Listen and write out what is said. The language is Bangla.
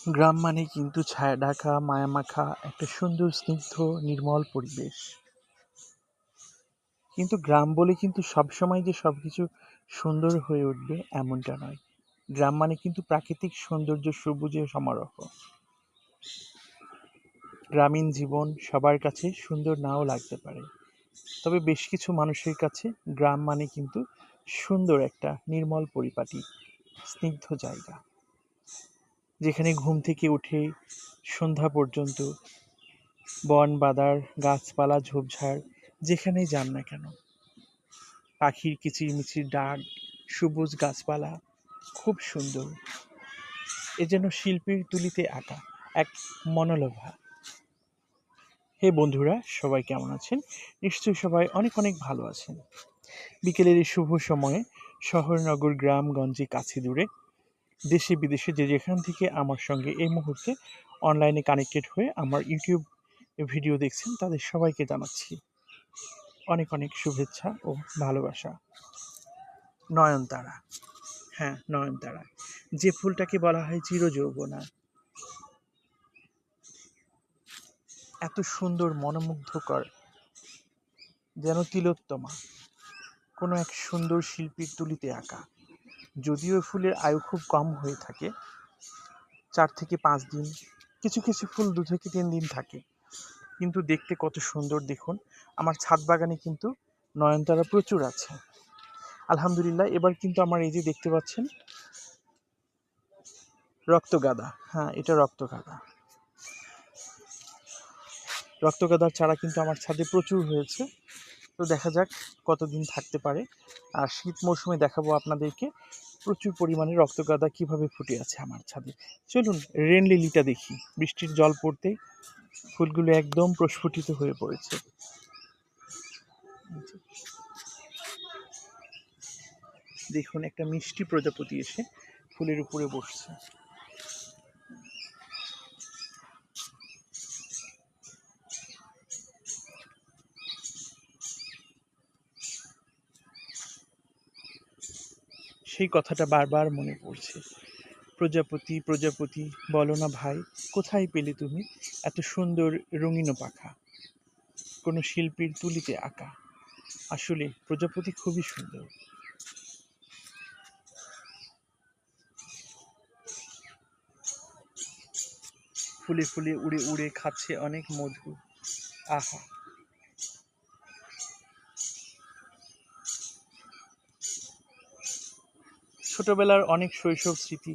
গ্রাম মানে কিন্তু ছায়া ঢাকা মায়ামাখা একটা সুন্দর স্নিগ্ধ নির্মল পরিবেশ। কিন্তু গ্রাম বলে কিন্তু সবসময় যে সবকিছু সুন্দর হয়ে উঠবে এমনটা নয়। গ্রাম মানে কিন্তু প্রাকৃতিক সৌন্দর্য সবুজের সমারোহ। গ্রামীণ জীবন সবার কাছে সুন্দর নাও লাগতে পারে, তবে বেশ কিছু মানুষের কাছে গ্রাম মানে কিন্তু সুন্দর একটা নির্মল পরিপাটি স্নিগ্ধ জায়গা, যেখানে ঘুম থেকে উঠে সন্ধ্যা পর্যন্ত বন বাদার গাছপালা ঝোপঝাড় যেখানেই যান না কেন, পাখির কিচিরমিচির ডাক, সবুজ গাছপালা খুব সুন্দর। এ যেন শিল্পীর তুলিতে আঁকা এক মনোলোভা। হে বন্ধুরা, সবাই কেমন আছেন? নিশ্চয়ই সবাই অনেক অনেক ভালো আছেন। বিকেলের এই শুভ সময়ে শহর নগর গ্রাম গঞ্জে কাছে দূরে দেশে বিদেশে যে যেখান থেকে আমার সঙ্গে এই মুহূর্তে অনলাইনে কানেক্টেড হয়ে আমার ইউটিউব ভিডিও দেখছেন তাদের সবাইকে জানাচ্ছি অনেক অনেক শুভেচ্ছা ও ভালোবাসা। নয়নতারা, হ্যাঁ নয়নতারা, যে ফুলটাকে বলা হয় চিরযৌবনা, এত সুন্দর মনোমুগ্ধকর, যেন তিলোত্তমা, কোনো এক সুন্দর শিল্পীর তুলিতে আঁকা। যদিও ফুলের আয়ু খুব কম হয়ে থাকে, 4 থেকে 5 দিন, কিছু কিছু ফুল 2 থেকে 3 দিন থাকে, কিন্তু দেখতে কত সুন্দর দেখুন। আমার ছাদ বাগানে কিন্তু নয়নতারা প্রচুর আছে আলহামদুলিল্লাহ। এবার কিন্তু আমার এই যে দেখতে পাচ্ছেন রক্তগাঁদা, হ্যাঁ এটা রক্তগাঁদা, রক্তগাঁদার চারা কিন্তু আমার ছাদে প্রচুর হয়েছে। তো দেখা যাক কতদিন থাকতে পারে। আর শীত মৌসুমে দেখাবো আপনাদেরকে প্রচুর পরিমাণে রক্তগাঁদা কিভাবে ফুটে আছে আমার ছাদে। চলুন রেন লিলিটা দেখি। বৃষ্টির জল পড়তেই ফুলগুলো একদম প্রস্ফুটিত হয়ে পড়েছে। দেখুন একটা মিষ্টি প্রজাপতি এসে ফুলের উপরে বসছে। সেই কথাটা বারবার মনে পড়ছে। প্রজাপতি প্রজাপতি বলো না ভাই, কোথায় পেলে তুমি এত সুন্দর রঙিন পাখা, কোনো শিল্পীর তুলিতে আঁকা। আসলে প্রজাপতি খুবই সুন্দর। ফুলে ফুলে উড়ে উড়ে খাচ্ছে অনেক মধু। আহা, ছোটবেলার অনেক শৈশব স্মৃতি